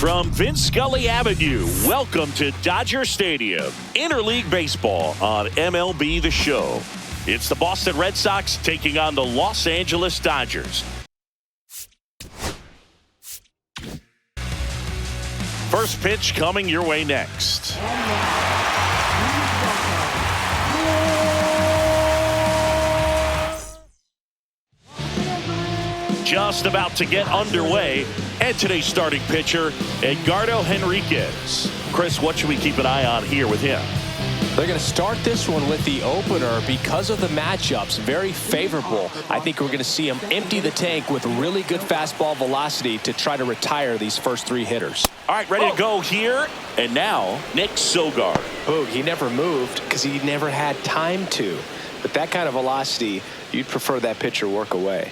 From Vince Scully Avenue, welcome to Dodger Stadium, Interleague Baseball on MLB The Show. It's the Boston Red Sox taking on the Los Angeles Dodgers. First pitch coming your way next. Just about to get underway, and today's starting pitcher, Edgardo Henriquez. Chris, what should we keep an eye on here with him? They're going to start this one with the opener because of the matchups. Very favorable. I think we're going to see him empty the tank with really good fastball velocity to try to retire these first three hitters. All right, ready to go here. And now, Nick Sogard. Boog, he never moved because he never had time to. But that kind of velocity, you'd prefer that pitcher work away.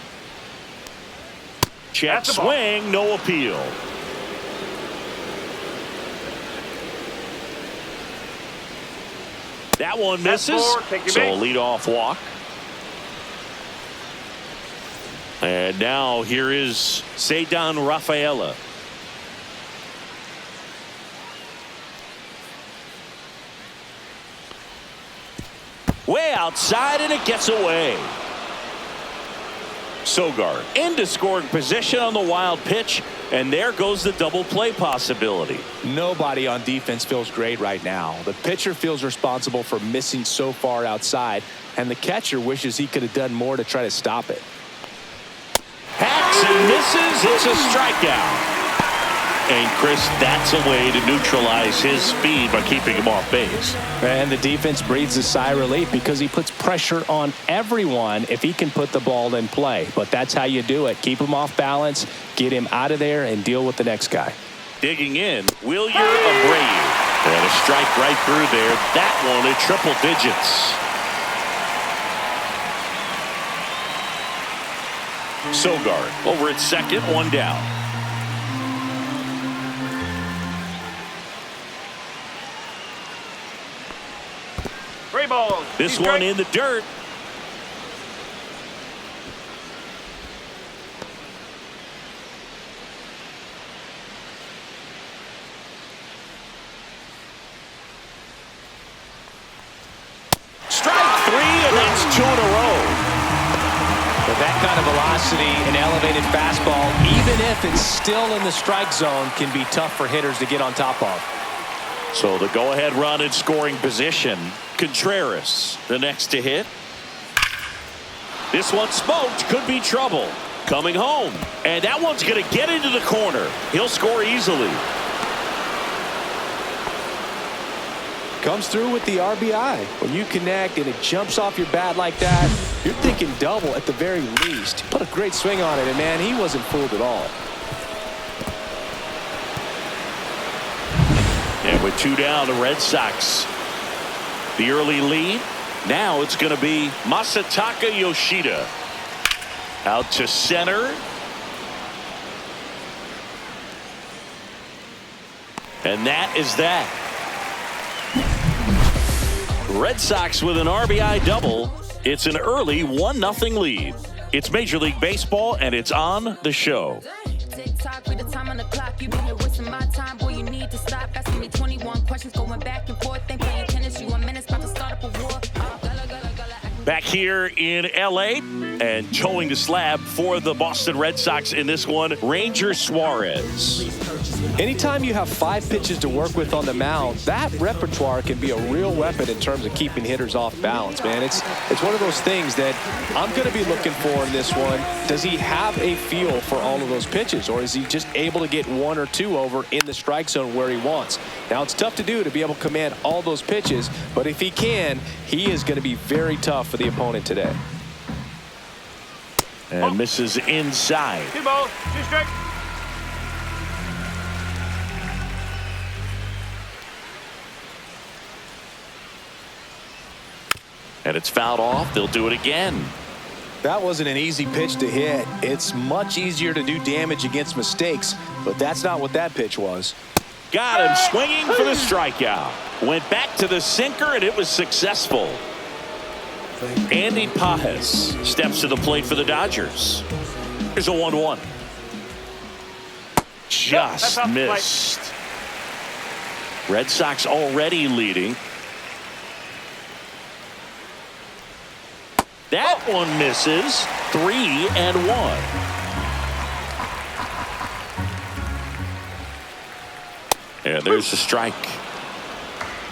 Check swing, no appeal. That one misses, so leadoff walk. And now here is Ceddanne Rafaela. Way outside, and it gets away. Sogard into scoring position on the wild pitch, and there goes the double play possibility. Nobody on defense feels great right now. The pitcher feels responsible for missing so far outside, and the catcher wishes he could have done more to try to stop it. Hacks and misses. It's a strikeout. And Chris, that's a way to neutralize his speed by keeping him off base. And the defense breathes a sigh of relief because he puts pressure on everyone if he can put the ball in play. But that's how you do it. Keep him off balance, get him out of there, and deal with the next guy. Digging in, Wilyer Abreu. And a strike right through there. That one at triple digits. Sogard over at second, one down. This one in the dirt. Strike three, and that's two in a row. With that kind of velocity and elevated fastball, even if it's still in the strike zone, can be tough for hitters to get on top of. So the go-ahead run in scoring position. Contreras, the next to hit. This one smoked, could be trouble. Coming home, and that one's going to get into the corner. He'll score easily. Comes through with the RBI. When you connect and it jumps off your bat like that, you're thinking double at the very least. Put a great swing on it, and man, he wasn't fooled at all. And with two down, the Red Sox, the early lead. Now it's going to be Masataka Yoshida. Out to center. And that is that. Red Sox with an RBI double. It's an early 1-0 lead. It's Major League Baseball, and it's on the show. Tick-tock with the time on the clock. You been here wasting my time. Boy, you need to stop asking me 21 questions, going back and forth. Ain't playing tennis. You a menace, about to start up a war. Back here in L.A. and towing the slab for the Boston Red Sox in this one, Ranger Suarez. Anytime you have 5 pitches to work with on the mound, that repertoire can be a real weapon in terms of keeping hitters off balance, man. It's one of those things that I'm going to be looking for in this one. Does he have a feel for all of those pitches, or is he just able to get 1 or 2 over in the strike zone where he wants? Now, it's tough to do to be able to command all those pitches, but if he can, he is going to be very tough for the opponent today. And misses inside. 2 balls, 2 strikes. And it's fouled off. They'll do it again. That wasn't an easy pitch to hit. It's much easier to do damage against mistakes, but that's not what that pitch was. Got him swinging for the strikeout. Went back to the sinker, and it was successful. Andy Pajes steps to the plate for the Dodgers. Here's a 1-1. Just missed. Red Sox already leading. That one misses. 3-1. And there's the strike.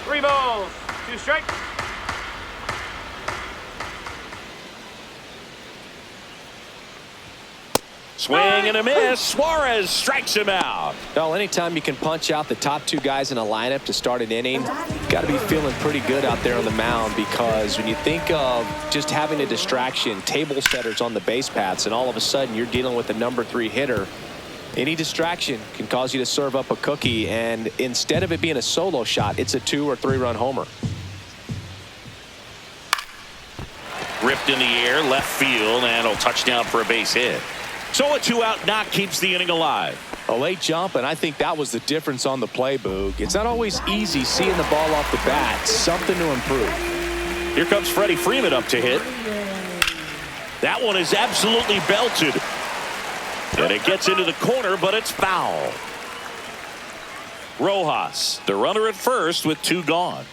3 balls, 2 strikes. Swing and a miss. Suarez strikes him out. Well, anytime you can punch out the top 2 guys in a lineup to start an inning, got to be feeling pretty good out there on the mound, because when you think of just having a distraction, table setters on the base paths, and all of a sudden you're dealing with a number 3 hitter, any distraction can cause you to serve up a cookie, and instead of it being a solo shot, it's a 2 or 3 run homer. Ripped in the air, left field, and a touchdown for a base hit. So a 2-out knock keeps the inning alive. A late jump, and I think that was the difference on the play, Boog. It's not always easy seeing the ball off the bat. Something to improve. Here comes Freddie Freeman up to hit. That one is absolutely belted. And it gets into the corner, but it's foul. Rojas, the runner at first with 2 gone.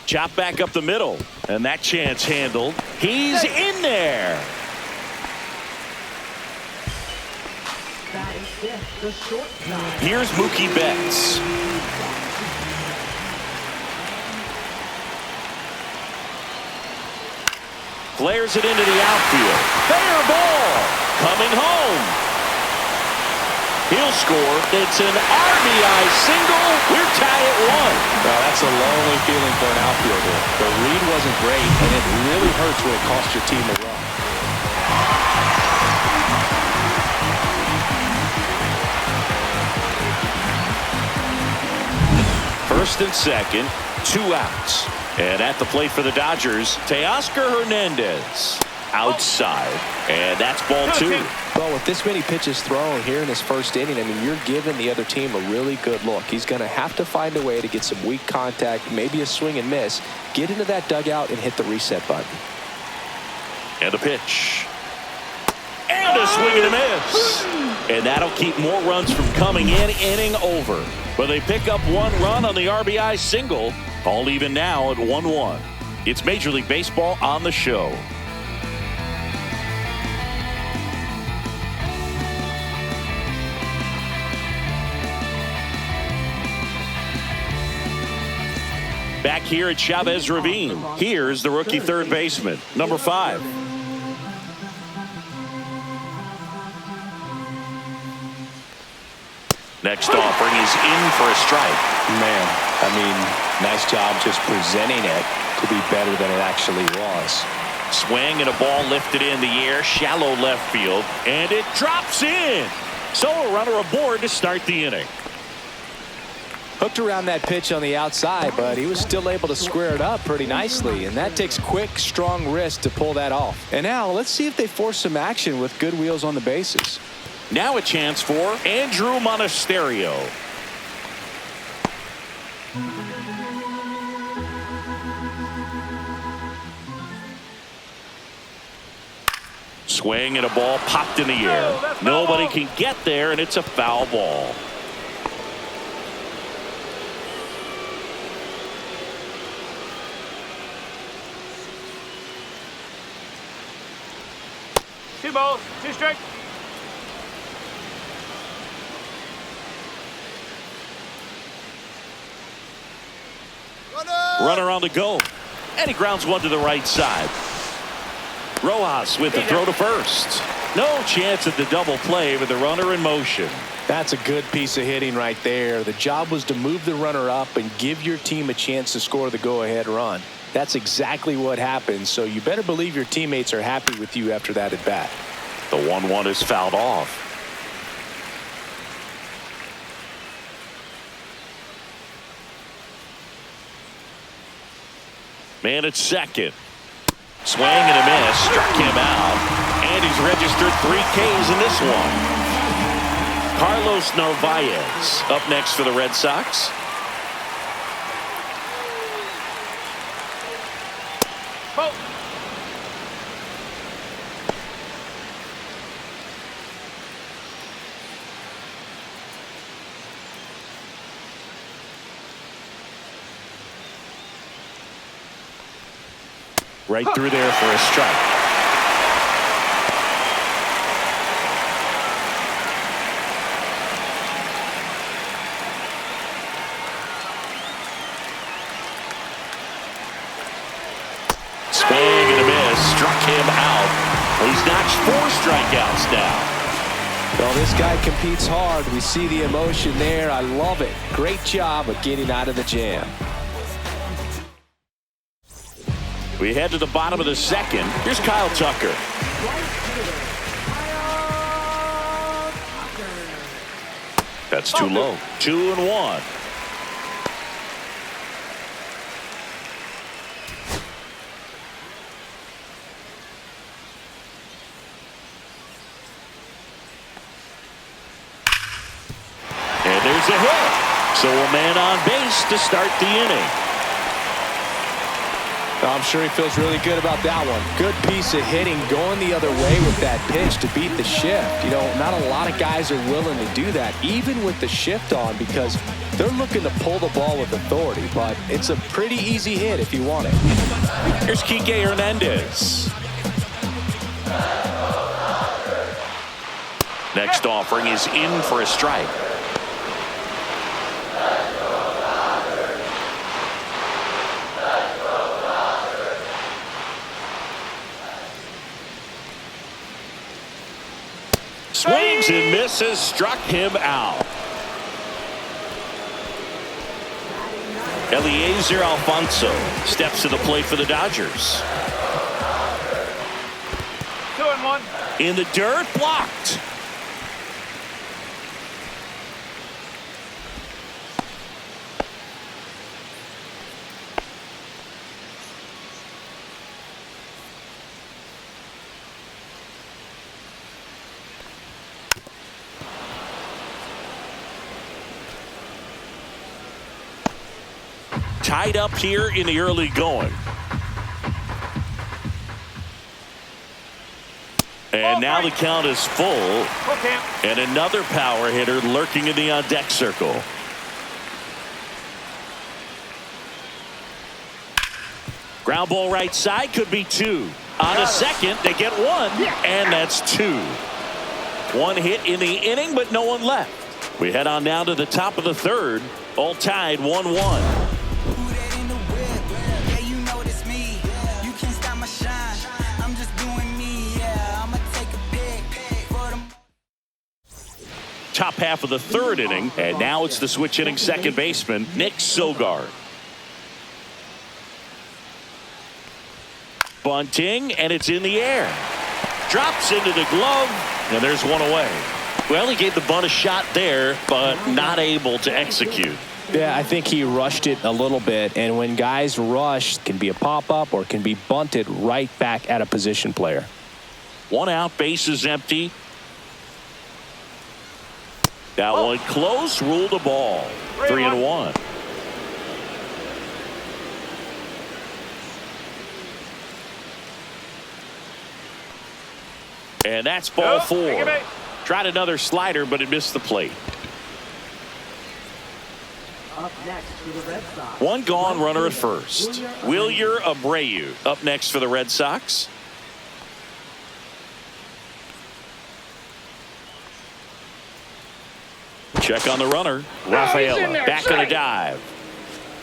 Chop back up the middle, and that chance handled. He's in there. Here's Mookie Betts. Flares it into the outfield. Fair ball. Coming home. He'll score. It's an RBI single. We're tied at 1. Well, that's a lonely feeling for an outfielder. The read wasn't great, and it really hurts when it costs your team a run. First and second, 2 outs. And at the plate for the Dodgers, Teoscar Hernandez. Outside. And that's ball 2. Well, with this many pitches thrown here in this first inning, I mean, you're giving the other team a really good look. He's going to have to find a way to get some weak contact, maybe a swing and miss, get into that dugout and hit the reset button. And a pitch. And a swing and a miss. And that'll keep more runs from coming in. Inning over. But they pick up 1 run on the RBI single. All even now at 1-1. It's Major League Baseball on the show. Back here at Chavez Ravine, here's the rookie third baseman, number 5. Next offering is in for a strike. Man, I mean, nice job just presenting it to be better than it actually was. Swing and a ball lifted in the air, shallow left field, and it drops in. So a runner aboard to start the inning. Hooked around that pitch on the outside, but he was still able to square it up pretty nicely, and that takes quick, strong wrist to pull that off. And now let's see if they force some action with good wheels on the bases. Now a chance for Andrew Monasterio. Swing and a ball popped in the air. Nobody can get there, and it's a foul ball. Two balls, 2 strikes. Runner on the go. And he grounds one to the right side. Rojas with the throw to first. No chance at the double play with the runner in motion. That's a good piece of hitting right there. The job was to move the runner up and give your team a chance to score the go-ahead run. That's exactly what happened, so you better believe your teammates are happy with you after that at bat. The 1-1 is fouled off. Man at second. Swing and a miss. Struck him out. And he's registered 3 Ks in this one. Carlos Narvaez up next for the Red Sox. Right through there for a strike. Swing and a miss. Struck him out. He's notched 4 strikeouts now. Well, this guy competes hard. We see the emotion there. I love it. Great job of getting out of the jam. We head to the bottom of the second. Here's Kyle Tucker. That's too low. 2-1. And there's a hit. So a man on base to start the inning. I'm sure he feels really good about that one. Good piece of hitting, going the other way with that pitch to beat the shift. You know, not a lot of guys are willing to do that, even with the shift on, because they're looking to pull the ball with authority. But it's a pretty easy hit if you want it. Here's Kike Hernandez. Next offering is in for a strike. Swings and misses, struck him out. Eliezer Alfonso steps to the plate for the Dodgers. 2-1. In the dirt, blocked. Tied up here in the early going. And now the count is full. And another power hitter lurking in the on-deck circle. Ground ball right side, could be 2. On a second, they get 1, and that's 2. 1 hit in the inning, but no one left. We head on now to the top of the third. All tied 1-1. Top half of the third inning, and now it's the switch inning second baseman, Nick Sogard. Bunting, and it's in the air. Drops into the glove, and there's one away. Well, he gave the bunt a shot there, but not able to execute. Yeah, I think he rushed it a little bit, and when guys rush, it can be a pop-up or it can be bunted right back at a position player. 1 out, base is empty. That one close, ruled a ball. 3-1. And that's ball 4. Tried another slider, but it missed the plate. Up next for the Red Sox. 1 gone, runner at first. Wilyer Abreu up next for the Red Sox. Check on the runner. Rafaela back on a dive.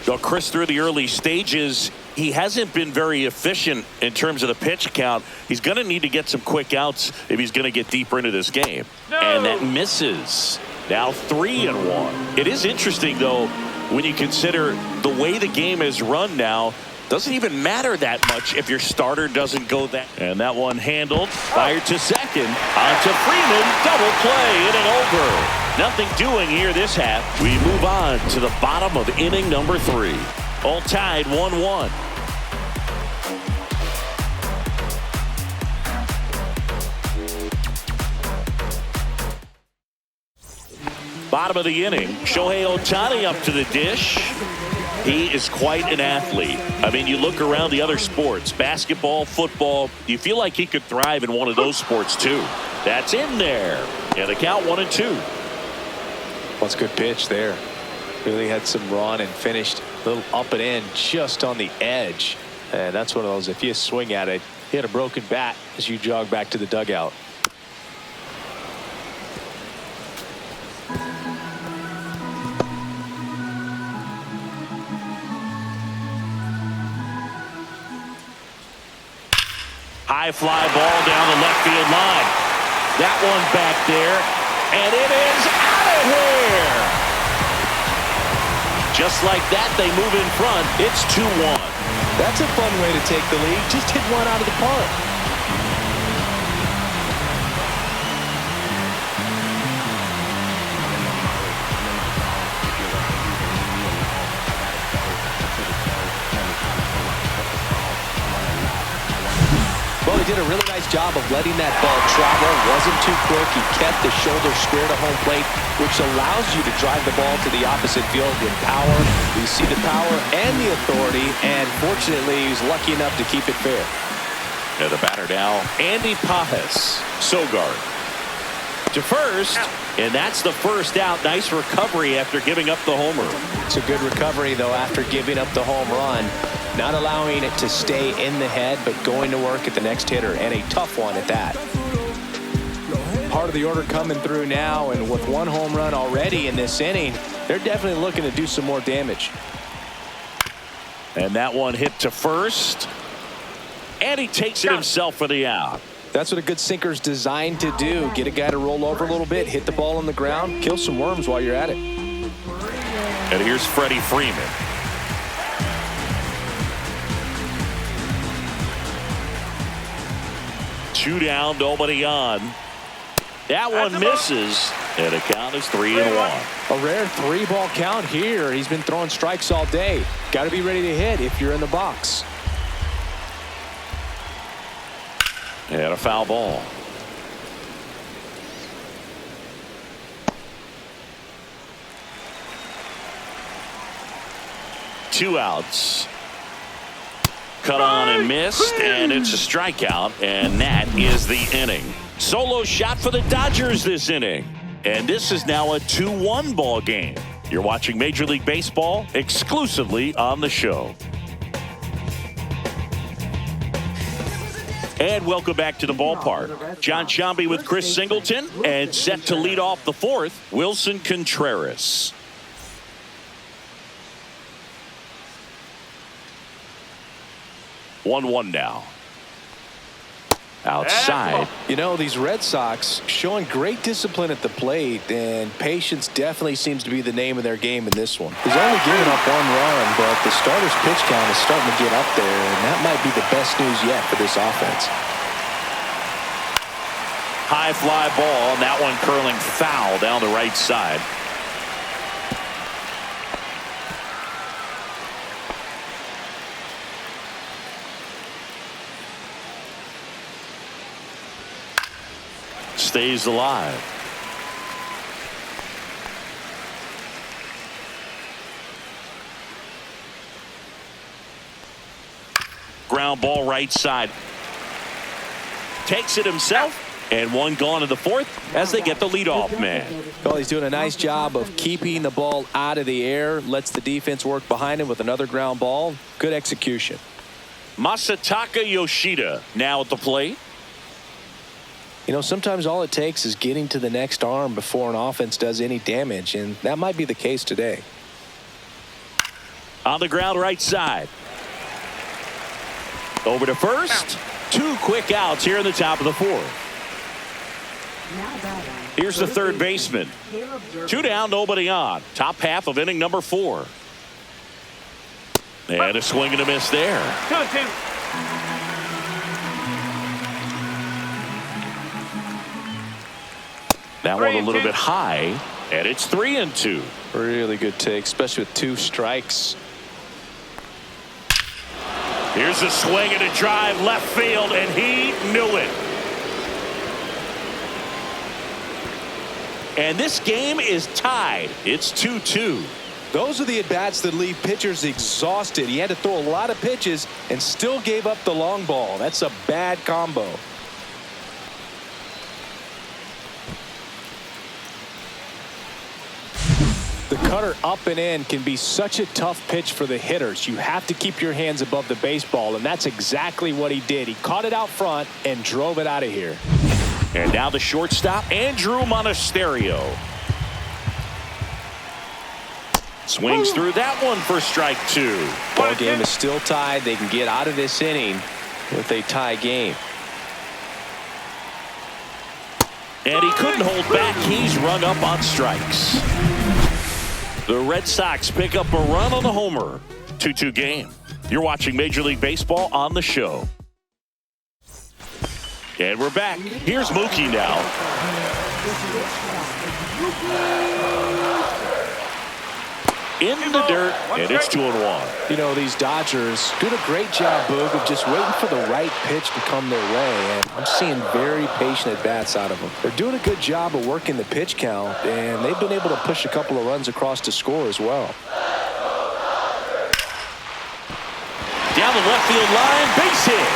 So Chris, through the early stages, he hasn't been very efficient in terms of the pitch count. He's going to need to get some quick outs if he's going to get deeper into this game. And that misses. Now 3-1. It is interesting, though, when you consider the way the game is run now. Doesn't even matter that much if your starter doesn't go that. And that one handled, fired to second, onto Freeman, double play, inning over. Nothing doing here this half. We move on to the bottom of inning number 3. All tied 1-1. Bottom of the inning, Shohei Ohtani up to the dish. He is quite an athlete. I mean, you look around the other sports, basketball, football, you feel like he could thrive in one of those sports too. That's in there. And the count 1-2. Well, it's a good pitch there. Really had some run and finished a little up and in just on the edge And that's one of those, if you swing at it, hit a broken bat as you jog back to the dugout. High fly ball down the left field line. That one back there, and it is out of here. Just like that, they move in front. It's 2-1. That's a fun way to take the lead. Just hit one out of the park. Well, he did a really nice job of letting that ball travel. Wasn't too quick. He kept the shoulder square to home plate, which allows you to drive the ball to the opposite field with power. You see the power and the authority, and fortunately, he's lucky enough to keep it fair. Now the batter now, Andy Pajas. Sogard to first, and that's the first out. Nice recovery after giving up the homer. It's a good recovery, though, after giving up the home run. Not allowing it to stay in the head, but going to work at the next hitter, and a tough one at that. Part of the order coming through now, and with one home run already in this inning, they're definitely looking to do some more damage. And that one hit to first, and he takes it himself for the out. That's what a good sinker's designed to do. Get a guy to roll over a little bit, hit the ball on the ground, kill some worms while you're at it. And here's Freddie Freeman. Two down, nobody on. That one misses, and the count is 3-1. A rare 3-ball count here. He's been throwing strikes all day. Got to be ready to hit if you're in the box. And a foul ball. Two outs. Cut on and missed, and it's a strikeout, and that is the inning. Solo shot for the Dodgers this inning, and this is now a 2-1 ball game. You're watching Major League Baseball exclusively on the show. And welcome back to the ballpark. John Sciambi with Chris Singleton, and set to lead off the fourth, Wilson Contreras. 1-1 now. Outside. You know, these Red Sox showing great discipline at the plate, and patience definitely seems to be the name of their game in this one. He's only given up one run, but the starter's pitch count is starting to get up there, and that might be the best news yet for this offense. High fly ball, and that one curling foul down the right side. Stays alive. Ground ball right side. Takes it himself, and one gone in the fourth as they get the leadoff man. Well, he's doing a nice job of keeping the ball out of the air, lets the defense work behind him with another ground ball. Good execution. Masataka Yoshida now at the plate. You know, sometimes all it takes is getting to the next arm before an offense does any damage, and that might be the case today. On the ground right side. Over to first. Two quick outs here in the top of the fourth. Here's the third baseman. Two down, nobody on. Top half of inning number 4. And a swing and a miss there. 2-2. That one a little bit high, and it's 3-2. Really good take, especially with 2 strikes. Here's a swing and a drive left field, and he knew it. And this game is tied. It's 2-2. Those are the at-bats that leave pitchers exhausted. He had to throw a lot of pitches and still gave up the long ball. That's a bad combo. The cutter up and in can be such a tough pitch for the hitters. You have to keep your hands above the baseball, and that's exactly what he did. He caught it out front and drove it out of here. And now the shortstop, Andrew Monasterio. Swings through that one for strike 2. Ball game is still tied. They can get out of this inning with a tie game. And he couldn't hold back. He's rung up on strikes. The Red Sox pick up a run on the homer. 2-2 game. You're watching Major League Baseball on the show. And we're back. Here's Mookie now. In the dirt, and it's 2-1. You know, these Dodgers doing a great job, Boog, of just waiting for the right pitch to come their way. And I'm seeing very patient at-bats out of them. They're doing a good job of working the pitch count, and they've been able to push a couple of runs across to score as well. Down the left field line, base hit.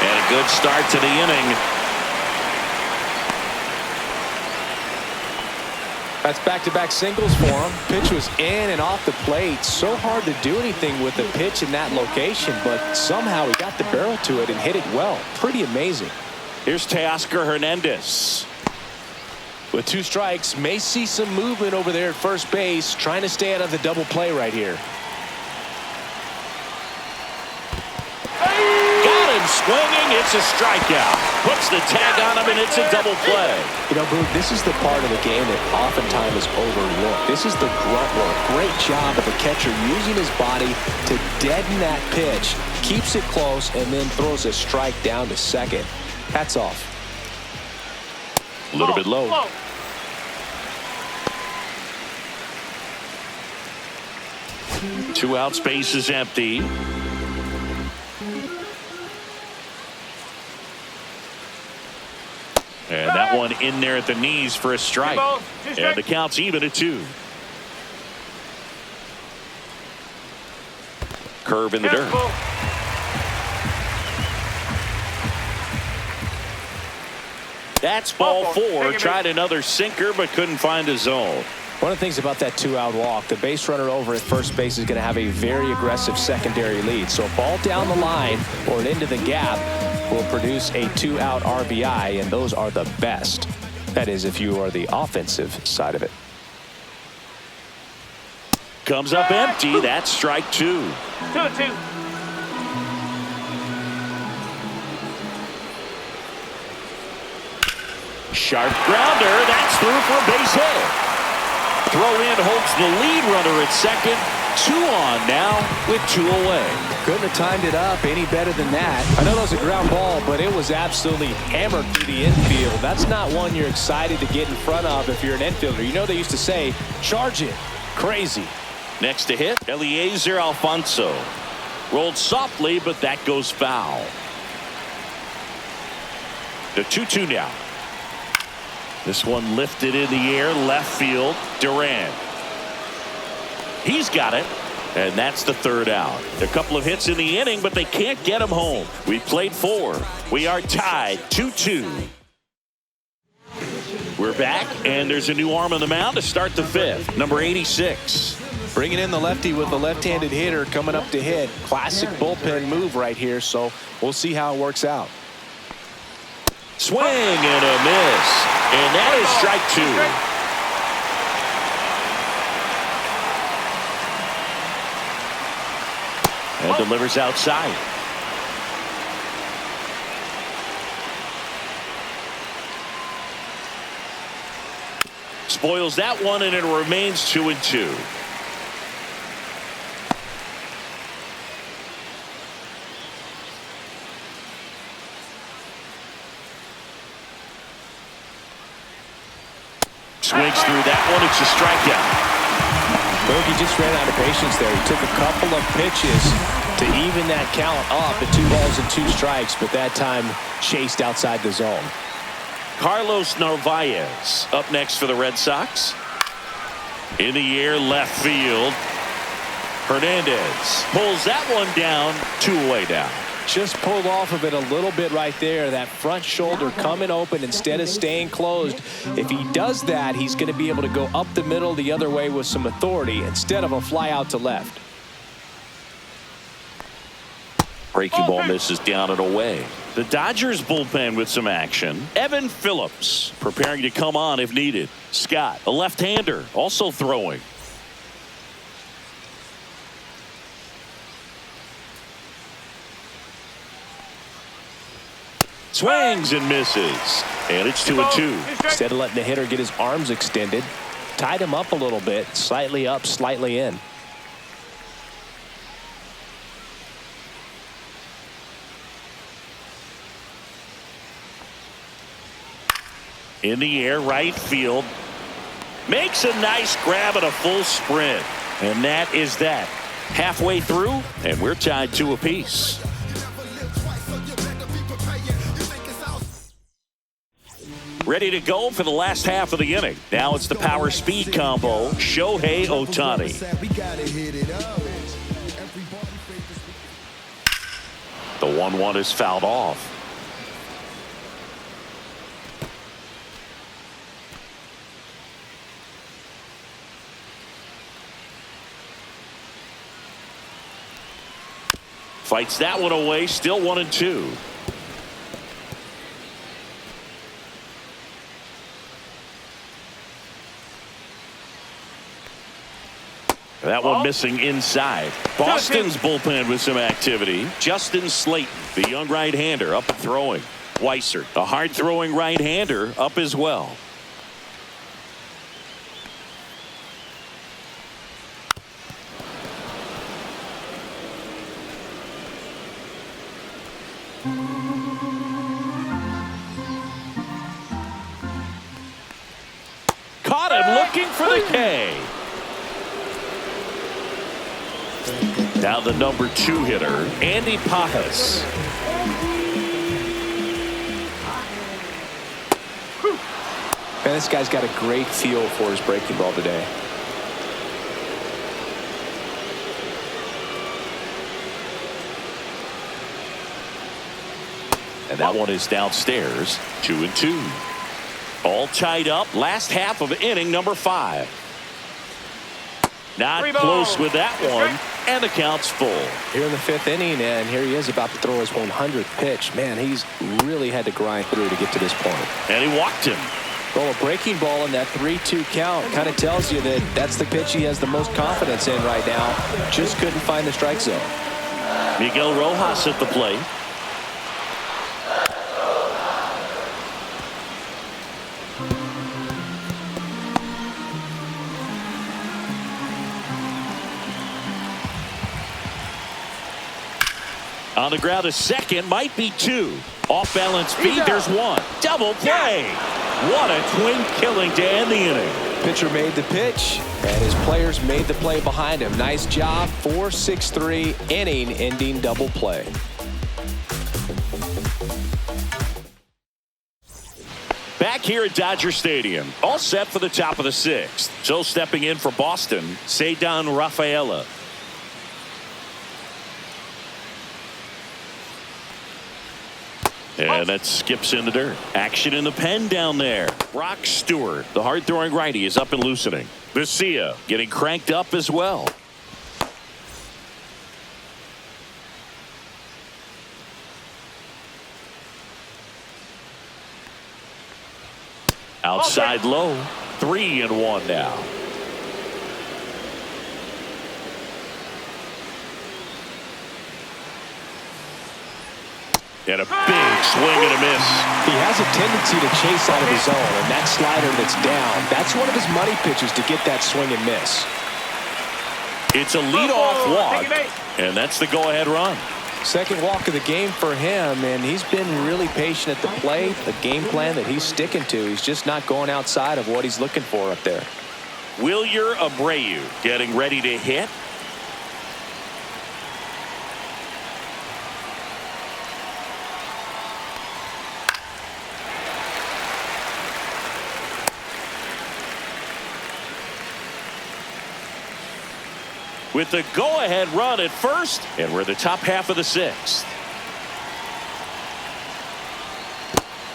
And a good start to the inning. That's back-to-back singles for him. Pitch was in and off the plate. So hard to do anything with the pitch in that location, but somehow he got the barrel to it and hit it well. Pretty amazing. Here's Teoscar Hernandez. With 2 strikes, may see some movement over there at first base, trying to stay out of the double play right here. Swinging, it's a strikeout. Puts the tag on him, and it's a double play. You know, Boog, this is the part of the game that oftentimes is overlooked. This is the grunt work. Great job of the catcher using his body to deaden that pitch, keeps it close, and then throws a strike down to second. Hats off. A little bit low. 2 out, space is empty. And that one in there at the knees for a strike. And the count's even at 2. Curve in the dirt. That's ball 4. Tried another sinker, but couldn't find a zone. One of the things about that 2-out walk, the base runner over at first base is going to have a very aggressive secondary lead. So a ball down the line or into the gap will produce a 2-out RBI, and those are the best. That is, if you are the offensive side of it. Comes up empty. That's strike 2. 2-2. Sharp grounder. That's through for a base hit. Throw in holds the lead runner at second. 2 on now with 2 away. Couldn't have timed it up any better than that. I know that was a ground ball, but it was absolutely hammered through the infield. That's not one you're excited to get in front of if you're an infielder. You know they used to say, charge it. Crazy. Next to hit, Eliezer Alfonso. Rolled softly, but that goes foul. The 2-2 now. This one lifted in the air, left field. Durant. He's got it, and that's the 3rd out. A couple of hits in the inning, but they can't get him home. We played 4. We are tied 2-2. We're back, and there's a new arm on the mound to start the 5th. Number 86. Bringing in the lefty with the left-handed hitter coming up to hit. Classic bullpen move right here, so we'll see how it works out. Swing and a miss, and that is strike 2. And delivers outside. Spoils that one, and it remains 2-2. Swings through that one. It's a strikeout. Bogey just ran out of patience there. He took a couple of pitches to even that count up at 2 balls and 2 strikes, but that time chased outside the zone. Carlos Narvaez up next for the Red Sox. In the air, left field. Hernandez pulls that one down, 2 away now. Just pulled off of it a little bit right there. That front shoulder coming open instead of staying closed. If he does that, he's going to be able to go up the middle the other way with some authority instead of a fly out to left. Breaking ball misses down and away. The Dodgers bullpen with some action. Evan Phillips preparing to come on if needed. Scott, a left-hander, also throwing. Swings and misses. And it's 2-2. Instead of letting the hitter get his arms extended, tied him up a little bit, slightly up, slightly in. In the air, right field. Makes a nice grab at a full sprint. And that is that. Halfway through, and we're tied 2 apiece. Ready to go for the last half of the inning. Now it's the power speed combo. Shohei Ohtani. The 1-1 is fouled off. Fights that one away. Still 1-2. That one missing inside. Boston's bullpen with some activity. Justin Slayton, the young right-hander, up and throwing. Weiser, a hard-throwing right-hander, up as well. Caught him looking for the K. Now the number 2 hitter, Andy Pajas. Man, this guy's got a great feel for his breaking ball today. And that one is downstairs. 2-2. All tied up. Last half of inning number 5. Not close with that one. And the count's full. Here in the 5th inning, and here he is about to throw his 100th pitch. Man, he's really had to grind through to get to this point. And he walked him. Well, a breaking ball in that 3-2 count kind of tells you that that's the pitch he has the most confidence in right now. Just couldn't find the strike zone. Miguel Rojas at the plate. On the ground, a second, might be 2. Off balance feet, there's 1. Double play. What a twin killing to end the inning. Pitcher made the pitch, and his players made the play behind him. Nice job. 4-6-3 inning-ending double play. Back here at Dodger Stadium, all set for the top of the 6th. So stepping in for Boston, Ceddanne Rafaela. And that skips in the dirt. Action in the pen down there. Brock Stewart, the hard-throwing righty, is up and loosening. Vesia getting cranked up as well. Outside low. 3-1 now. And a big swing and a miss. He has a tendency to chase out of his zone, and that slider that's down, that's one of his money pitches to get that swing and miss. It's a leadoff walk, and that's the go-ahead run. Second walk of the game for him, and he's been really patient at the plate. The game plan that he's sticking to, he's just not going outside of what he's looking for up there. Wilyer Abreu getting ready to hit. With the go-ahead run at first, and we're the top half of the 6th.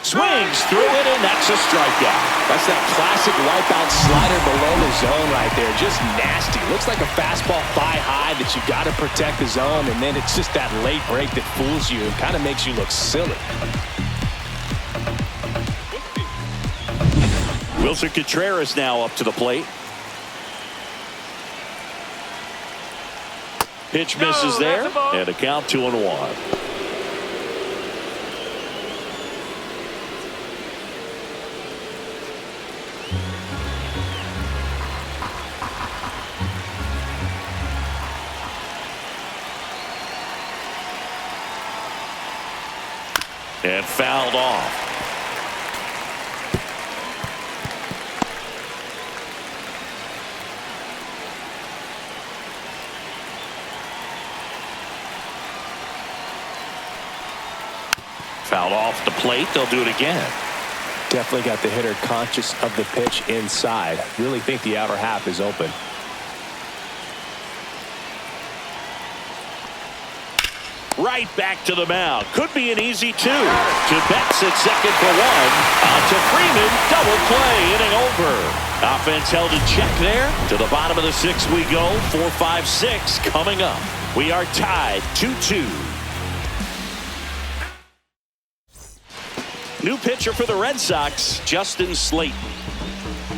Swings through it, and that's a strikeout. That's that classic wipeout slider below the zone right there. Just nasty. Looks like a fastball thigh high that you got to protect the zone, and then it's just that late break that fools you and kind of makes you look silly. Wilson Contreras now up to the plate. Pitch misses there, and a count 2-1. And fouled off. Fouled off the plate. They'll do it again. Definitely got the hitter conscious of the pitch inside. Really think the outer half is open. Right back to the mound. Could be an easy 2. To Betts at second for 1. On to Freeman. Double play. Inning over. Offense held in check there. To the bottom of the 6th we go. 4, 5, 6 coming up. We are tied 2-2. New pitcher for the Red Sox, Justin Slayton.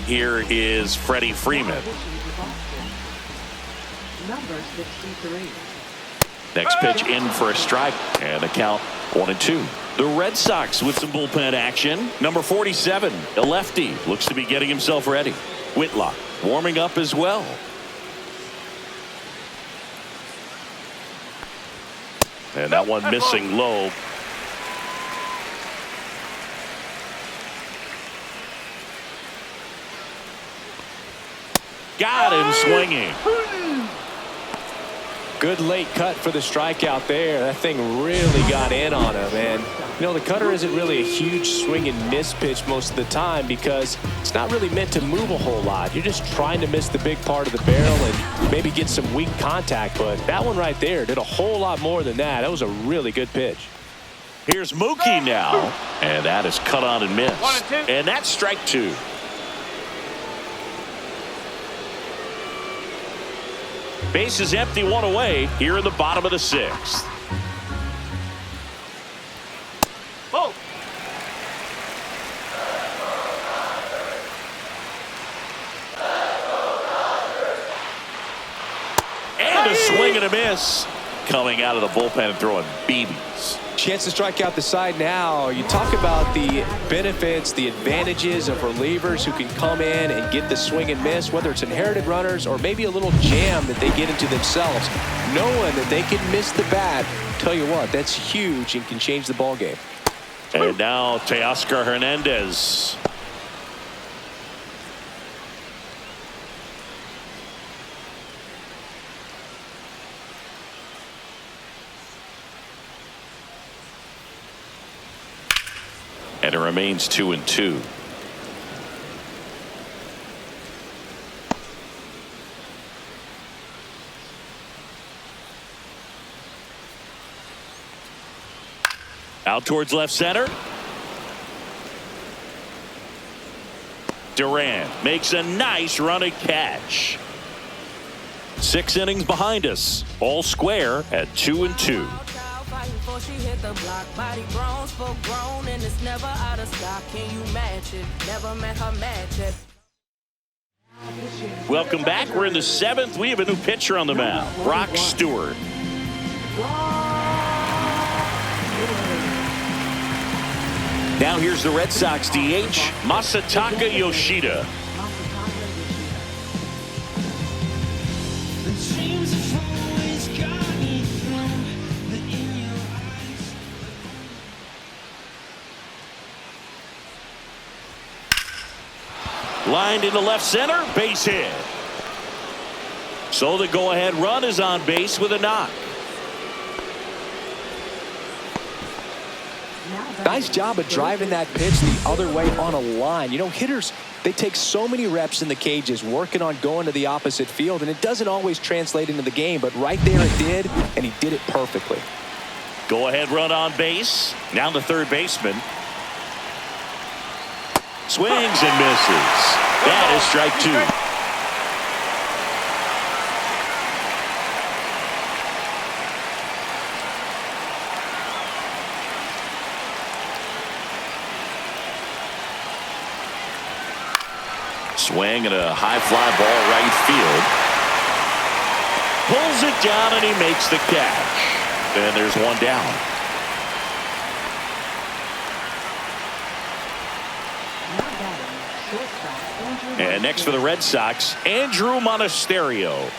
Here is Freddie Freeman. Number 63. Next pitch in for a strike, and the count 1-2. The Red Sox with some bullpen action. Number 47, a lefty, looks to be getting himself ready. Whitlock warming up as well. And that one missing low. Got him swinging. Good late cut for the strikeout there. That thing really got in on him. And, you know, the cutter isn't really a huge swing and miss pitch most of the time because it's not really meant to move a whole lot. You're just trying to miss the big part of the barrel and maybe get some weak contact. But that one right there did a whole lot more than that. That was a really good pitch. Here's Mookie now. And that is cut on and missed. 1-2. And that's strike 2. Base is empty, 1 away here in the bottom of the 6th. Oh. And a swing and a miss. Coming out of the bullpen and throwing BBs. Chance to strike out the side now. You talk about the benefits, the advantages of relievers who can come in and get the swing and miss, whether it's inherited runners or maybe a little jam that they get into themselves. Knowing that they can miss the bat, tell you what, that's huge and can change the ball game. And now Teoscar Hernandez. And it remains 2-2. Out towards left center. Duran makes a nice running catch. 6 innings behind us. All square at 2-2. She hit the block, body grown, spoke grown, and it's never out of stock. Can you match it? Never met her match it. Welcome back. We're in the 7th. We have a new pitcher on the mound, Brock Stewart. Now here's the Red Sox DH, Masataka Yoshida. Lined into left center, base hit. So the go-ahead run is on base with a knock. Nice job of driving that pitch the other way on a line. You know, hitters, they take so many reps in the cages working on going to the opposite field, and it doesn't always translate into the game, but right there it did, and he did it perfectly. Go-ahead run on base. Now the third baseman. Swings and misses. That is strike two. Swing and a high fly ball right field. Pulls it down and he makes the catch. And there's one down. And next for the Red Sox, Andrew Monasterio.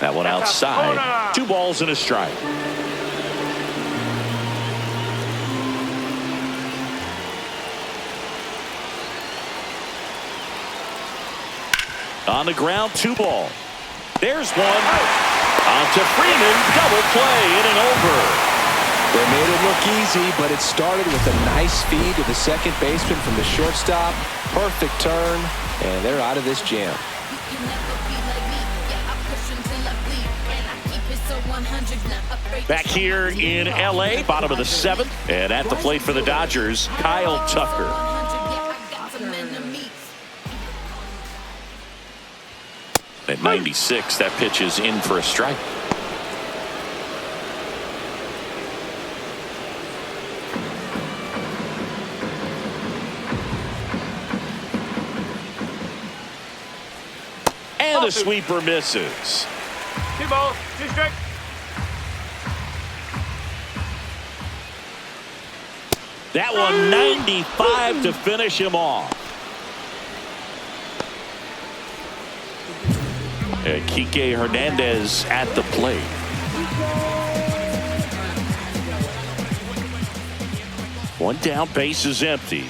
That one outside. 2 balls and a strike. On the ground, 2 ball. There's one. On to Freeman. Double play. Inning over. They made it look easy, but it started with a nice feed to the second baseman from the shortstop. Perfect turn, and they're out of this jam. Back here in L.A., bottom of the 7th, and at the plate for the Dodgers, Kyle Tucker. At 96, that pitch is in for a strike. And the sweeper misses. 2 balls, 2 strikes. That one 95 to finish him off. And Kike Hernandez at the plate. One down, base is empty.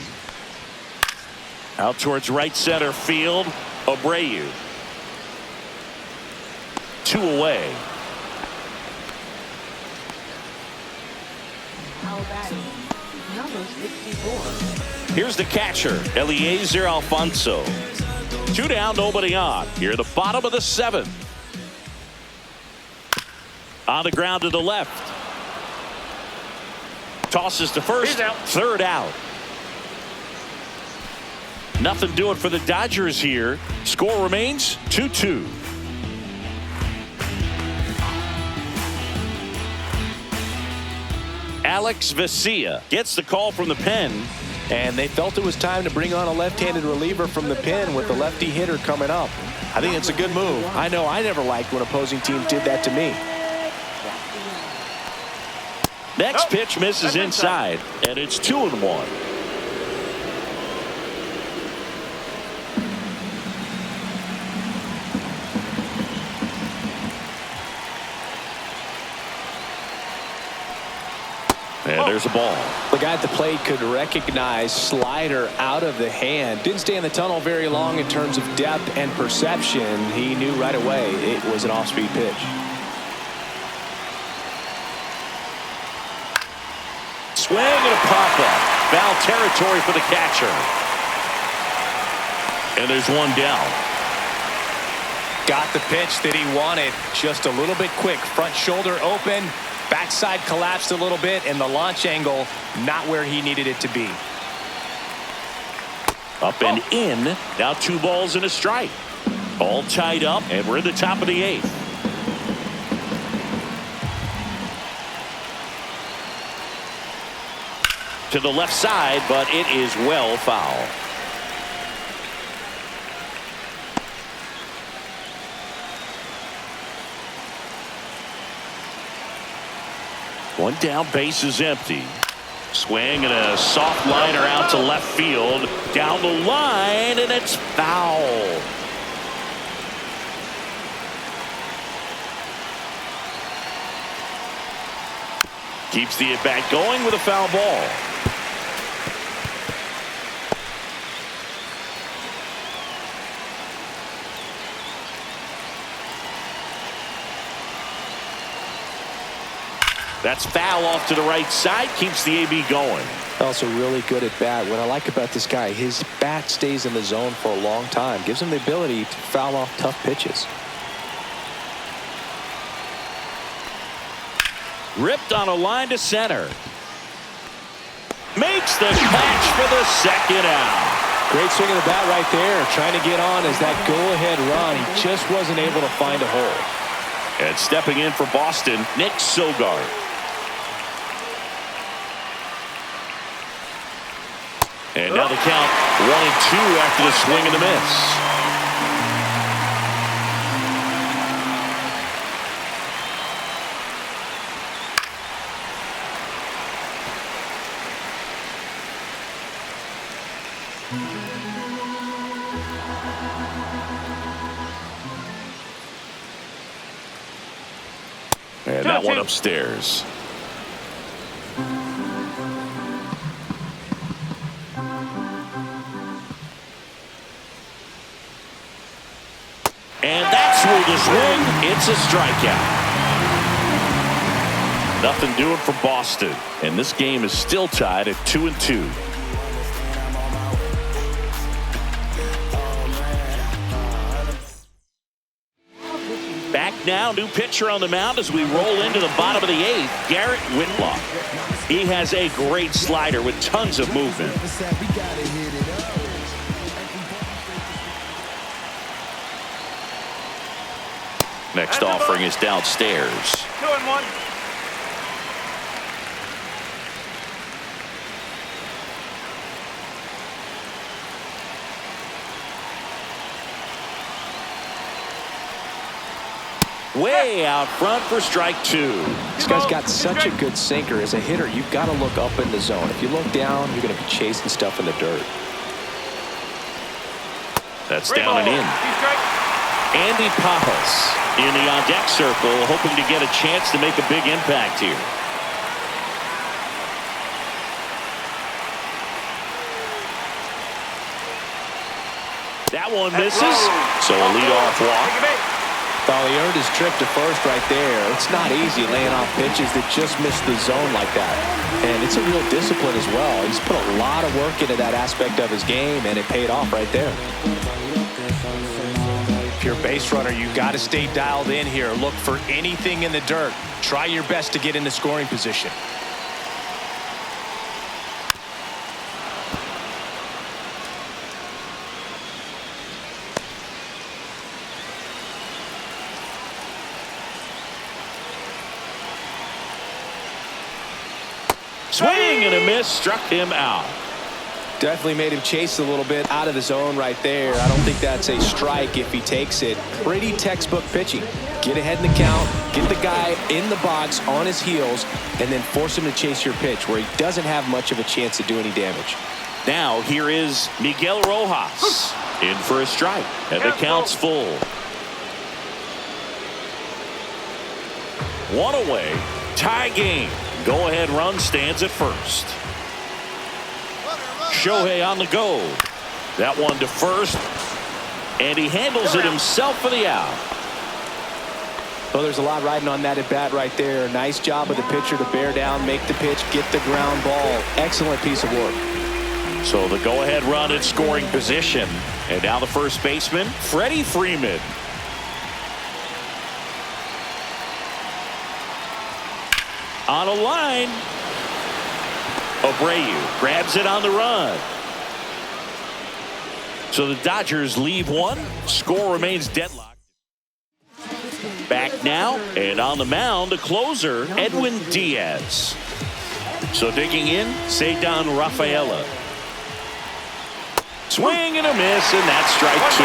Out towards right center field, Abreu. 2 away. Number 64. Here's the catcher, Eliezer Alfonso. 2 down, nobody on. Here at the bottom of the 7th. On the ground to the left. Tosses to first. Out. 3rd out. Nothing doing for the Dodgers here. Score remains 2-2. Alex Vesia gets the call from the pen. And they felt it was time to bring on a left-handed reliever from the pen with the lefty hitter coming up. I think it's a good move. I know I never liked when opposing teams did that to me. Next pitch misses inside, and it's 2-1. And there's a ball. The guy at the plate could recognize slider out of the hand. Didn't stay in the tunnel very long in terms of depth and perception. He knew right away it was an off-speed pitch. Swing and a pop-up. Foul territory for the catcher. And there's one down. Got the pitch that he wanted. Just a little bit quick. Front shoulder open. Backside collapsed a little bit, and the launch angle not where he needed it to be. Up and in. Now 2 balls and a strike. All tied up, and we're in the top of the 8th. To the left side, but it is well foul. One down, base is empty. Swing and a soft liner out to left field. Down the line, and it's foul. Keeps the at-bat going with a foul ball. That's foul off to the right side. Keeps the AB going. Also really good at bat. What I like about this guy, his bat stays in the zone for a long time. Gives him the ability to foul off tough pitches. Ripped on a line to center. Makes the catch for the second out. Great swing of the bat right there. Trying to get on as that go-ahead run. He just wasn't able to find a hole. And stepping in for Boston, Nick Sogard. And now the count 1-2 after the swing and the miss. And that one upstairs. And that's through the swing. It's a strikeout. Nothing doing for Boston. And this game is still tied at 2-2. Back now, new pitcher on the mound as we roll into the bottom of the 8th, Garrett Whitlock. He has a great slider with tons of movement. Next offering is downstairs. 2-1. Way out front for strike 2. This guy's got such a good sinker. As a hitter, you've got to look up in the zone. If you look down, you're going to be chasing stuff in the dirt. That's down and in. Andy Pappas in the on-deck circle, hoping to get a chance to make a big impact here. That one misses, so a leadoff walk. Well, he earned his trip to first right there. It's not easy laying off pitches that just miss the zone like that. And it's a real discipline as well. He's put a lot of work into that aspect of his game, and it paid off right there. If you're a base runner, you've got to stay dialed in here. Look for anything in the dirt. Try your best to get into scoring position. Swing and a miss, struck him out. Definitely made him chase a little bit out of the zone right there. I don't think that's a strike if he takes it. Pretty textbook pitching. Get ahead in the count, get the guy in the box on his heels, and then force him to chase your pitch where he doesn't have much of a chance to do any damage. Now here is Miguel Rojas in for a strike, and the count's full. One away, tie game. Go-ahead run stands at first. Shohei on the go. That one to first, and he handles it himself for the out. Well, there's a lot riding on that at bat right there. Nice job of the pitcher to bear down, make the pitch, get the ground ball. Excellent piece of work. So the go-ahead run in scoring position, and now the first baseman, Freddie Freeman. On a line, Abreu grabs it on the run. So the Dodgers leave one. Score remains deadlocked. Back now, and on the mound, the closer, Edwin Diaz. So digging in, Cedar Rafaela. Swing and a miss, and that's strike 2.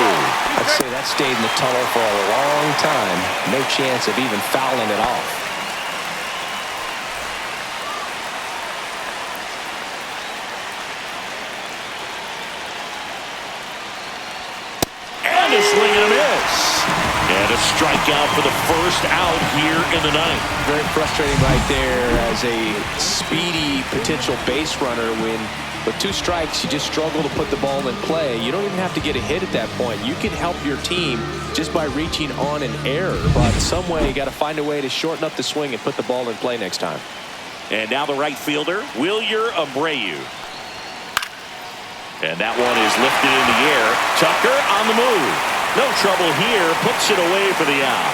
I'd say that stayed in the tunnel for a long time. No chance of even fouling it off. And a swing and a miss. And a strikeout for the first out here in the ninth. Very frustrating right there as a speedy potential base runner when with 2 strikes you just struggle to put the ball in play. You don't even have to get a hit at that point. You can help your team just by reaching on an error, but some way you got to find a way to shorten up the swing and put the ball in play next time. And now the right fielder, Wilyer Abreu. And that one is lifted in the air. Tucker on the move. No trouble here. Puts it away for the out.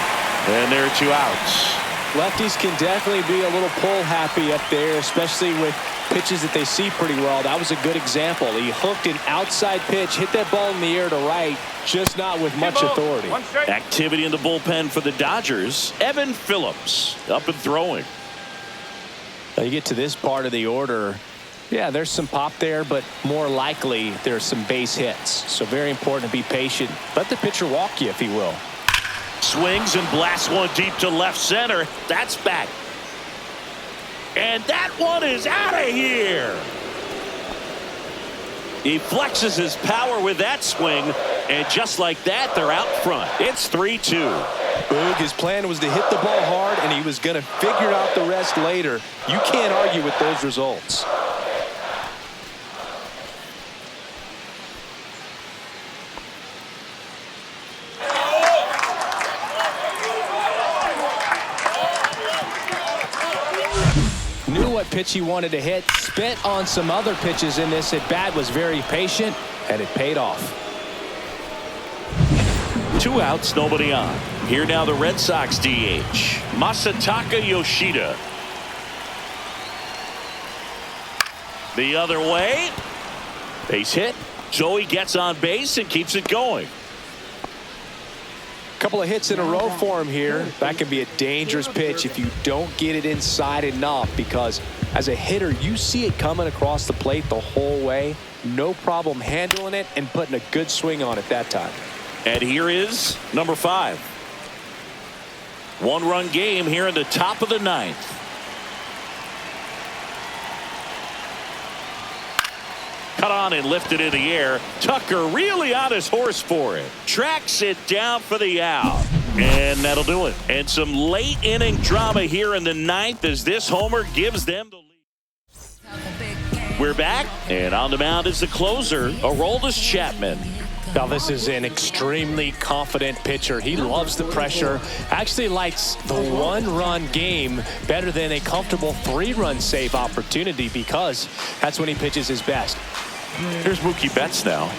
And there are 2 outs. Lefties can definitely be a little pull happy up there, especially with pitches that they see pretty well. That was a good example. He hooked an outside pitch, hit that ball in the air to right, just not with much authority. Activity in the bullpen for the Dodgers. Evan Phillips up and throwing. Now you get to this part of the order. Yeah, there's some pop there, but more likely there's some base hits. So very important to be patient. Let the pitcher walk you, if he will. Swings and blasts one deep to left center. That's back. And that one is out of here. He flexes his power with that swing, and just like that, they're out front. It's 3-2. Boog, his plan was to hit the ball hard, and he was going to figure out the rest later. You can't argue with those results. Knew what pitch he wanted to hit, spit on some other pitches in this at bat, was very patient, and it paid off. 2 outs, nobody on. Here now the Red Sox DH, Masataka Yoshida. The other way. Base hit. Joey gets on base and keeps it going. Couple of hits in a row for him here. That can be a dangerous pitch if you don't get it inside enough, because as a hitter you see it coming across the plate the whole way. No problem handling it and putting a good swing on it that time. And here is number 5. 1-run game here in the top of the 9th. Cut on and lifted in the air. Tucker really on his horse for it. Tracks it down for the out. And that'll do it. And some late inning drama here in the 9th as this homer gives them the lead. We're back, and on the mound is the closer, Aroldis Chapman. Now this is an extremely confident pitcher. He loves the pressure. Actually likes the 1-run game better than a comfortable 3-run save opportunity, because that's when he pitches his best. Here's Mookie Betts now.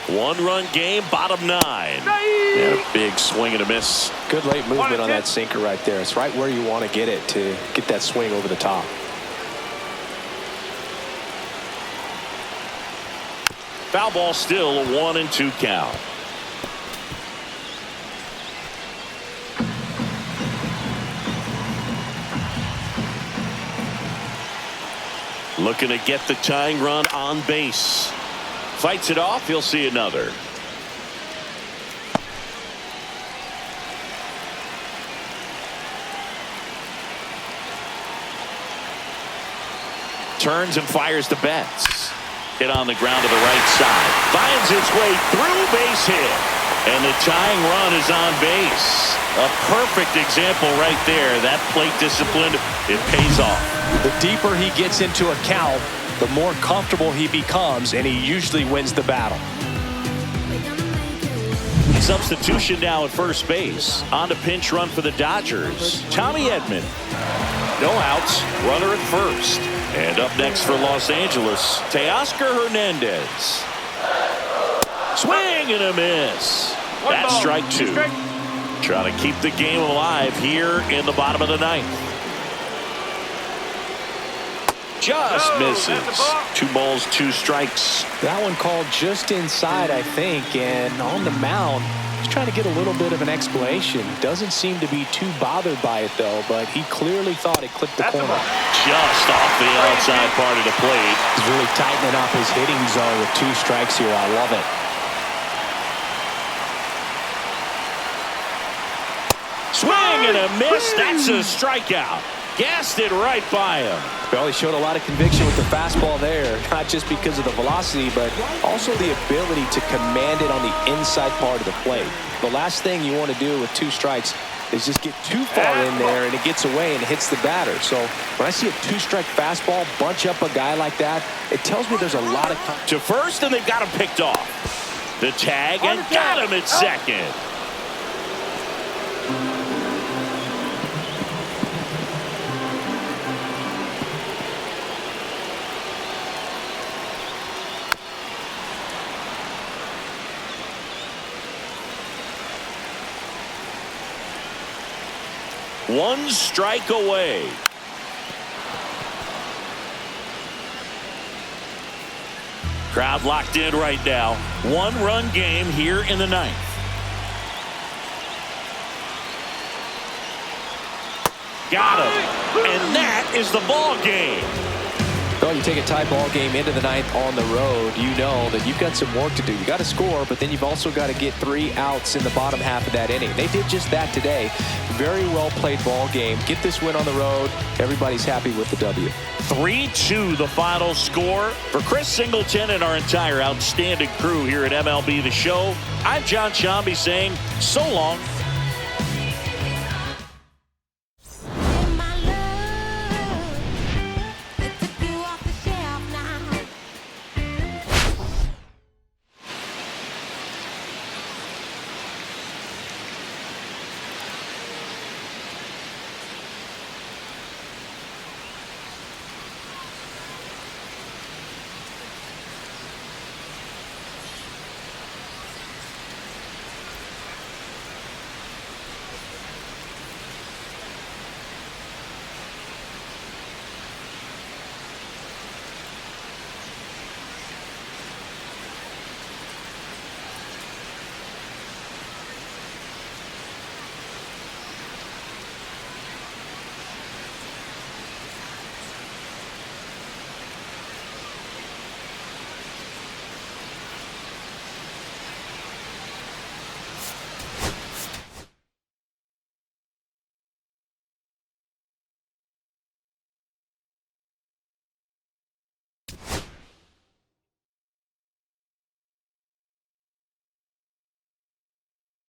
1-run game, bottom 9. And a big swing and a miss. Good late movement on that sinker right there. It's right where you want to get it to get that swing over the top. Foul ball, still a 1-2 count. Looking to get the tying run on base. Fights it off. He'll see another. Turns and fires to Betts. Hit on the ground to the right side. Finds its way through, base hit. And the tying run is on base. A perfect example right there. That plate discipline, it pays off. The deeper he gets into a count, the more comfortable he becomes, and he usually wins the battle. Substitution now at first base. On to pinch run for the Dodgers. Tommy Edman. No outs. Runner at first. And up next for Los Angeles, Teoscar Hernandez. Swing and a miss. That's strike 2. Trying to keep the game alive here in the bottom of the 9th. Just misses. 2 balls, 2 strikes. That one called just inside, I think, and on the mound, he's trying to get a little bit of an explanation. Doesn't seem to be too bothered by it, though, but he clearly thought it clipped the corner. Just off the outside part of the plate. He's really tightening up his hitting zone with 2 strikes here. I love it. Swing and a miss. That's a strikeout. Gassed it right by him. Well, he showed a lot of conviction with the fastball there, not just because of the velocity, but also the ability to command it on the inside part of the plate. The last thing you want to do with 2 strikes is just get too far in there and it gets away and it hits the batter. So when I see a 2-strike fastball bunch up a guy like that, it tells me there's a lot of to first, and they've got him picked off. The tag, and got him at second. One strike away. Crowd locked in right now. One-run game here in the ninth. Got him. And that is the ball game. Well, you take a tie ball game into the ninth on the road, you know that you've got some work to do. You got to score, but then you've also got to get 3 outs in the bottom half of that inning. They did just that today. Very well played ball game. Get this win on the road. Everybody's happy with the W. 3-2 the final score. For Chris Singleton and our entire outstanding crew here at MLB The Show, I'm John Shambi saying so long